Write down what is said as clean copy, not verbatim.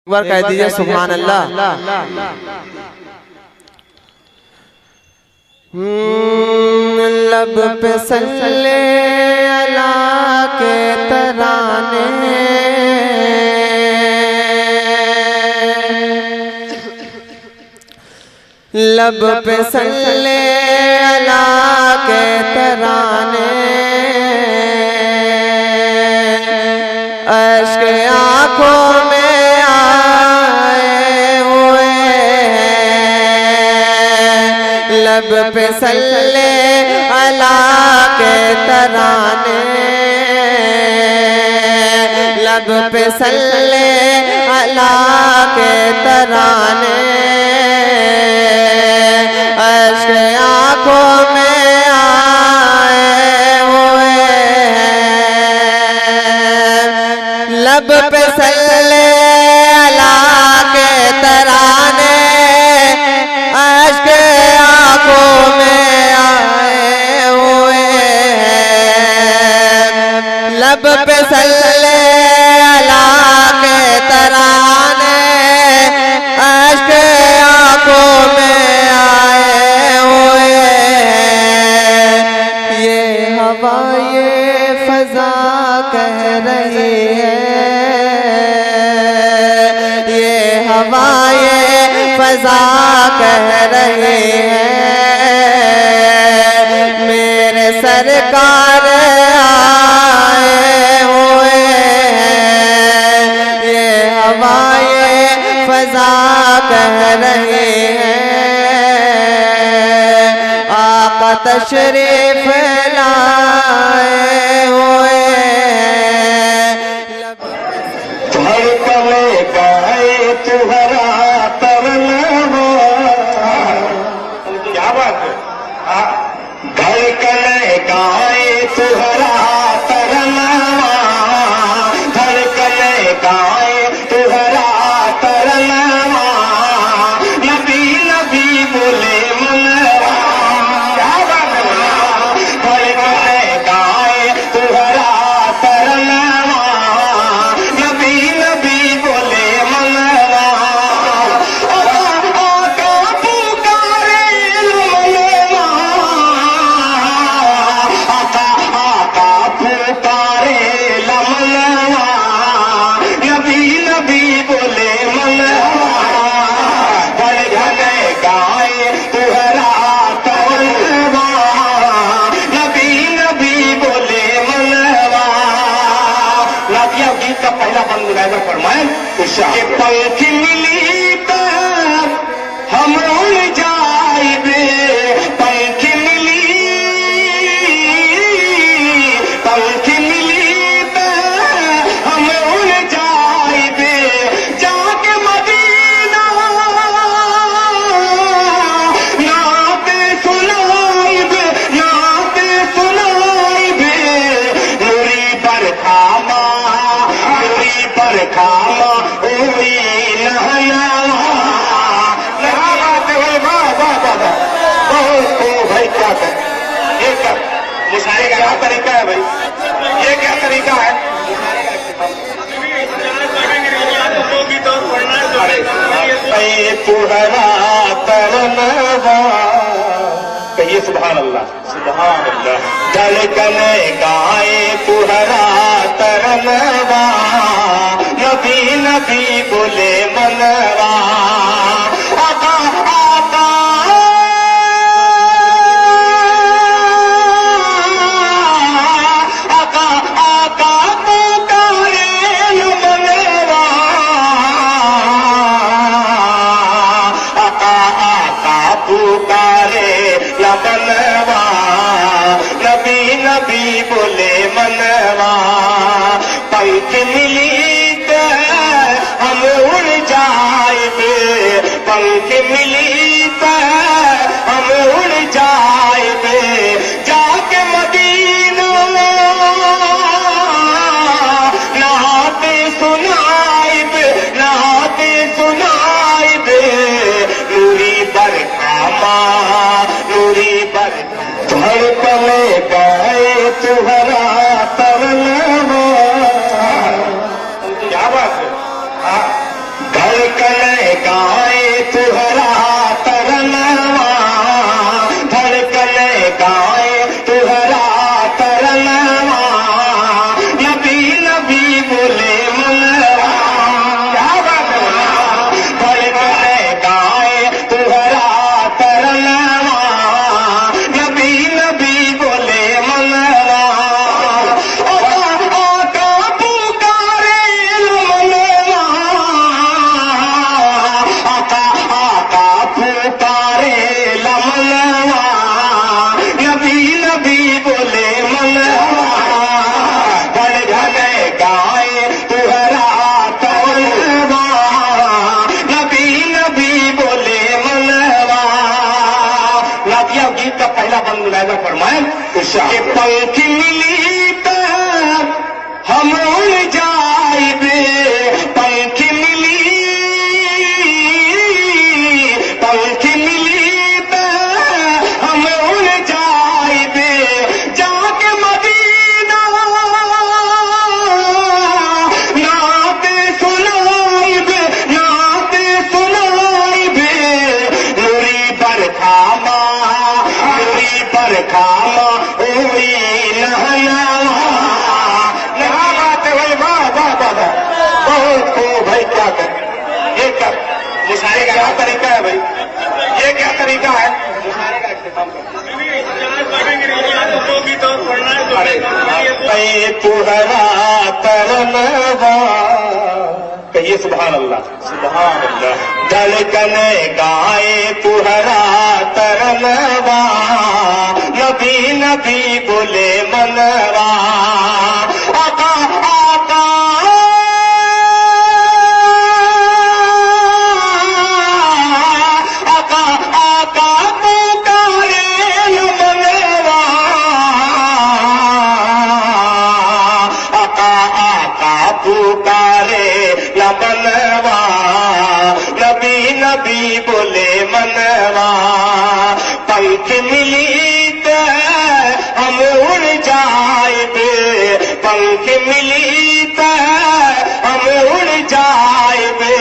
एक बार कह दीजिए सुभान अल्लाह। लब पे सल्ले अला के तराने, लब पे सल्ले अला के तराने, अश्क आँखों में आए हुए हैं। लब पे सल्ले अला के तराने, लब पे सल्ले अला के तराने, अश्क आँखों में आए हुए हैं। लब पे सल्ले अला के तराने, अश्क आँखों में आए हुए हैं। लब पे सल्ले अला के तराने, अश्क आँखों में आए हुए हैं। ये हवा ये फजा कह रही है, ये हवा ये फजा कह रही है, मेरे सरकार आए हुए हैं। ये हवा ये फजा कह रही है, आका तशरीफ लाए हुए हैं। धड़कने गाए तुम्हारा तरनवा, क्या बात है। धड़कने गाए तुम्हारा तरनवा, धड़कने गाए तुम्हारा तरनवा, नबी नबी बोले मनवा, क्या बात है। धड़कने गाए तुम्हारा तरनवा, नबी नबी बोले मनवा, आका पुकारे मनवा, आका पुकारे मनवा, नबी नबी बोले मनवा। धड़कने गाए तुहरा तरनवा, नबी नबी बोले मनवा। रातिया गीत का पहला बंद मुलायजा फरमाए कि पंख मिली तो हम उड़ जाएंगे, पंख मिली, पंख मिली तो हम उड़ जाएंगे, जाके मदीना नात सुनाएंगे, नात सुनाएंगे, नूरी पर खामा, नूरी पर खामा ओई नहनवा। भाई क्या कर, ये कर मुशायरे का क्या तरीका है भाई, ये क्या तरीका है। अरे तुहरा तरनवा, कहिए सुभान अल्लाह, सुभान अल्लाह। धड़कने गाए तुहरा तरनवा, नबी नबी बोले मनवा, आका आका आका आका पुकारे मनवा, आका आका पुकारे मनवा, नबी नबी बोले मनवा। पंख मिली तो हम उड़ जाएंगे, पंख मिली तो हम उड़ जाएंगे, जाके मदीना नहाते सुनाएंगे, नहाते सुनाएंगे, नूरी बरखामा, नूरी बरखा। धड़कने गाए तुहरा तरनवा, क्या बात है। के पंख मिली तो हम उड़ जाइबे, पंख मिली तो हम उड़ जाइबे, जाके मदीना नाते सुनाइबे, नाते सुनाइबे, नूरी बरखामा ओई नहना नहाते भाई। वाह वाह वाह वाह, बहुत खूब भाई। क्या कर ये क्या मुशायरे का क्या तरीका है भाई, ये क्या तरीका है मुशायरे का? इख्तिताम अरे तुहरा तरनवा, कहिए सुभान अल्लाह सुभान अल्लाह। धड़कन गाए तुहरा तरनवा, नबी नबी बोले मनवा, आका आका आका आका पुकारे न मनवा, आका आका पुकारे न मनवा, नबी नबी बोले मनवा। पंख मिली तो हम उड़ जाइबे, पंख मिली तो हम उड़ जाइबे,